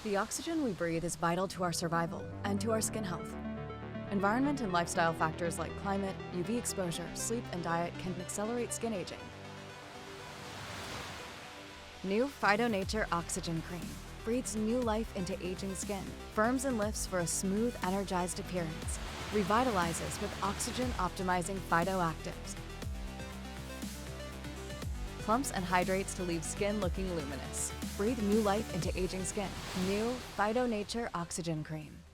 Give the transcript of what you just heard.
The oxygen we breathe is vital to our survival and to our skin health. Environment and lifestyle factors like climate, UV exposure, sleep, and diet can accelerate skin aging. New Phyto Nature Oxygen Cream breathes new life into aging skin, firms and lifts for a smooth, energized appearance, revitalizes with oxygen-optimizing phytoactives, plumps and hydrates to leave skin looking luminous. Breathe new life into aging skin. New Phyto Nature Oxygen Cream.